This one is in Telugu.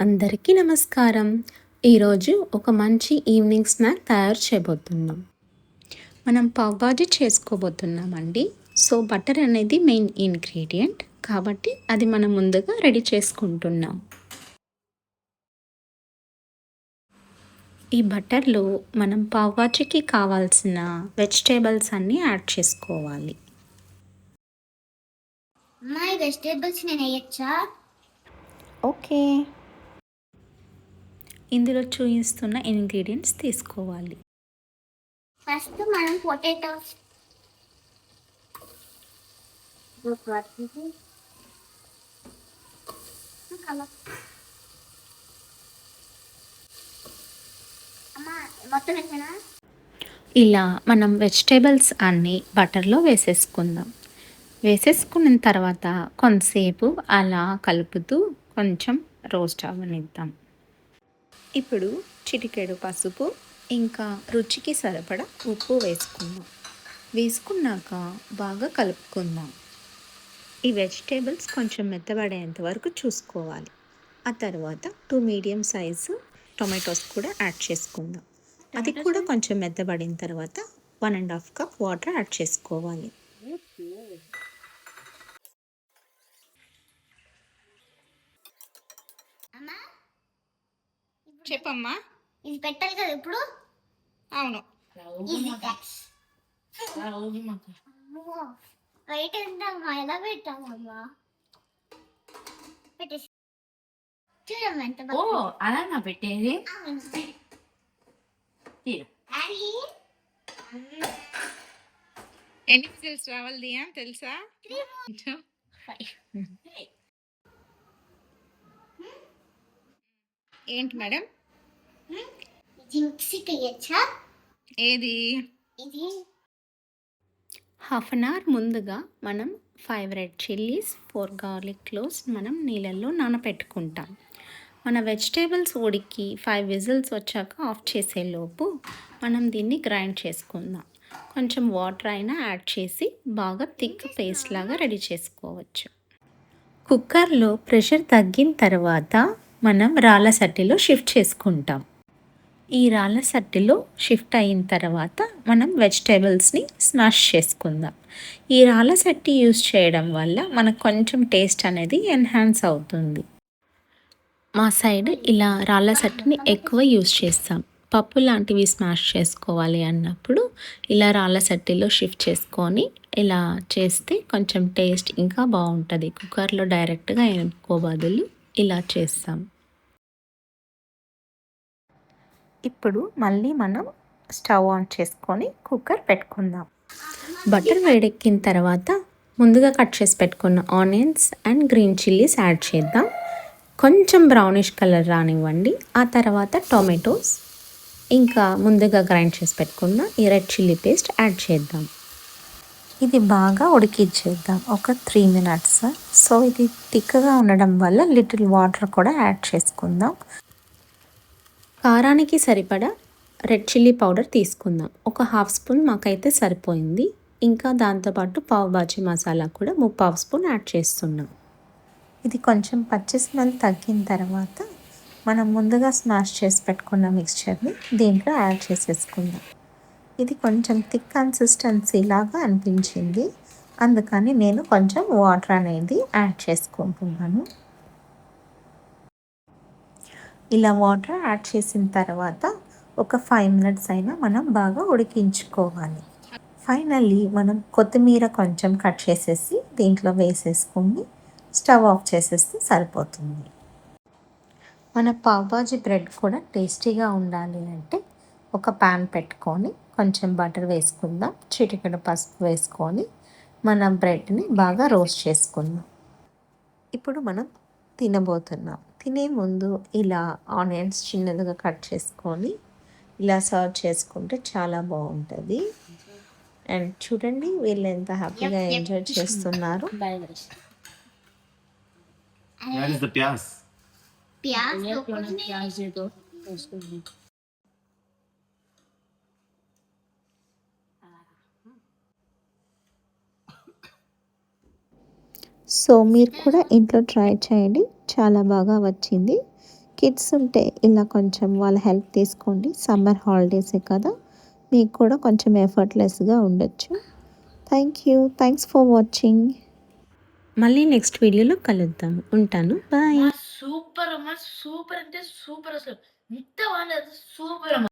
అందరికీ నమస్కారం. ఈరోజు ఒక మంచి ఈవినింగ్ స్నాక్ తయారు చేయబోతున్నాం. మనం పావ్ బాజీ చేసుకోబోతున్నామండి. సో బటర్ అనేది మెయిన్ ఇంగ్రీడియంట్ కాబట్టి అది మనం ముందుగా రెడీ చేసుకుంటున్నాం. ఈ బటర్లో మనం పావ్ బాజీకి కావాల్సిన వెజిటేబుల్స్ అన్నీ యాడ్ చేసుకోవాలి. వెజిటేబుల్స్ నేను వేయచ్చా? ఓకే. ఇందులో చూపిస్తున్న ఇంగ్రీడియంట్స్ తీసుకోవాలి. ఫస్ట్ మనం పొటాటోస్ మొత్తం వేసానా? ఇలా మనం వెజిటేబుల్స్ అన్నీ బటర్లో వేసేసుకుందాం. వేసేసుకున్న తర్వాత కొంతసేపు అలా కలుపుతూ కొంచెం రోస్ట్ అవ్వనిద్దాం. ఇప్పుడు చిటికెడు పసుపు ఇంకా రుచికి సరిపడా ఉప్పు వేసుకుందాం. వేసుకున్నాక బాగా కలుపుకుందాం. ఈ వెజిటేబుల్స్ కొంచెం మెత్తబడేంత వరకు చూసుకోవాలి. ఆ తర్వాత 2 మీడియం సైజు టొమాటోస్ కూడా యాడ్ చేసుకుందాం. అది కూడా కొంచెం మెత్తబడిన తర్వాత 1.5 కప్ వాటర్ యాడ్ చేసుకోవాలి. చెప్పమ్మా. ఇది పెట్టాలి కదా ఇప్పుడు? అవును. రైట్ ఎంతమ్మా? ఎలా పెట్టామమ్మా? పెట్టేసి చూడమ్మా ఎంత అలానా పెట్టేది. ఎన్ని విజిల్స్ రావాలి దియా తెలుసా? ఏంటి మేడం? మిక్సీకి వేయచ్చా? ఏది? ఇది హాఫ్ అన్ అవర్ ముందుగా మనం 5 రెడ్ చిల్లీస్ 4 గార్లిక్ క్లోవ్స్ మనం నీళ్ళల్లో నానబెట్టుకుంటాం. మన వెజిటేబుల్స్ ఉడికి 5 విజిల్స్ వచ్చాక ఆఫ్ చేసేలోపు మనం దీన్ని గ్రైండ్ చేసుకుందాం. కొంచెం వాటర్ అయినా యాడ్ చేసి బాగా థిక్ పేస్ట్ లాగా రెడీ చేసుకోవచ్చు. కుక్కర్లో ప్రెషర్ తగ్గిన తర్వాత మనం రాళ్ళ సట్టిలో షిఫ్ట్ చేసుకుంటాం. ఈ రాళ్ళ సట్టిలో షిఫ్ట్ అయిన తర్వాత మనం వెజిటేబుల్స్ని స్మాష్ చేసుకుందాం. ఈ రాళ్ళ సట్టి యూస్ చేయడం వల్ల మనకు కొంచెం టేస్ట్ అనేది ఎన్హాన్స్ అవుతుంది. మా సైడ్ ఇలా రాళ్ళ సట్టిని ఎక్కువ యూస్ చేస్తాం. పప్పు లాంటివి స్మాష్ చేసుకోవాలి అన్నప్పుడు ఇలా రాళ్ళ సట్టిలో షిఫ్ట్ చేసుకొని ఇలా చేస్తే కొంచెం టేస్ట్ ఇంకా బాగుంటుంది. కుక్కర్లో డైరెక్ట్గా ఎనుకో బదులు ఇలా చేస్తాం. ఇప్పుడు మళ్ళీ మనం స్టవ్ ఆన్ చేసుకొని కుక్కర్ పెట్టుకుందాం. బటర్ వేడెక్కిన తర్వాత ముందుగా కట్ చేసి పెట్టుకున్న onions and green chillies add చేద్దాం. కొంచెం బ్రౌనిష్ కలర్ రానివ్వండి. ఆ తర్వాత టొమాటోస్ ఇంకా ముందుగా గ్రైండ్ చేసి పెట్టుకున్న ఈ రెడ్ చిల్లీ పేస్ట్ యాడ్ చేద్దాం. ఇది బాగా ఉడికించేద్దాం ఒక 3 మినిట్స్. సో ఇది థిక్గా ఉండడం వల్ల లిటిల్ వాటర్ కూడా యాడ్ చేసుకుందాం. కారానికి సరిపడా రెడ్ చిల్లీ పౌడర్ తీసుకుందాం. ఒక 1/2 స్పూన్ మాకైతే సరిపోయింది. ఇంకా దాంతోపాటు పావ్ బాజీ మసాలా కూడా 3/4 స్పూన్ యాడ్ చేస్తున్నాం. ఇది కొంచెం పచ్చి స్మెల్ తగ్గిన తర్వాత మనం ముందుగా స్మాష్ చేసి పెట్టుకున్న మిక్స్చర్ని దీంట్లో యాడ్ చేసేసుకుందాం. ఇది కొంచెం థిక్ కన్సిస్టెన్సీ లాగా అనిపించింది, అందుకని నేను కొంచెం వాటర్ అనేది యాడ్ చేసుకుంటున్నాను. ఇలా వాటర్ యాడ్ చేసిన తర్వాత ఒక 5 మినిట్స్ అయినా మనం బాగా ఉడికించుకోవాలి. ఫైనల్లీ మనం కొత్తిమీర కొంచెం కట్ చేసేసి దీంట్లో వేసేసుకొని స్టవ్ ఆఫ్ చేసేస్తే సరిపోతుంది. మన పావ్ బాజీ బ్రెడ్ కూడా టేస్టీగా ఉండాలి అంటే ఒక ప్యాన్ పెట్టుకొని కొంచెం బటర్ వేసుకుందాం. చిటికెడు పసుపు వేసుకొని మన బ్రెడ్ని బాగా రోస్ట్ చేసుకుందాం. ఇప్పుడు మనం తినబోతున్నాం. తినే ముందు ఇలా ఆనియన్స్ చిన్నదిగా కట్ చేసుకొని ఇలా సర్వ్ చేసుకుంటే చాలా బాగుంటుంది. అండ్ చూడండి వీళ్ళు ఎంత హ్యాపీగా ఎంజాయ్ చేస్తున్నారు. సో మీరు కూడా ఇంట్లో ట్రై చేయండి, చాలా బాగా వచ్చింది. కిడ్స్ ఉంటే ఇలా కొంచెం వాళ్ళ హెల్ప్ తీసుకోండి. సమ్మర్ హాలిడేసే కదా, మీకు కూడా కొంచెం ఎఫర్ట్లెస్గా ఉండొచ్చు. Thanks for watching. మళ్ళీ నెక్స్ట్ వీడియోలో కలుద్దాం. ఉంటాను, బాయ్. సూపర్ అమ్మా, సూపర్ అంటే సూపర్, అసలు ఇంత బాగా సూపర్ అమ్మా.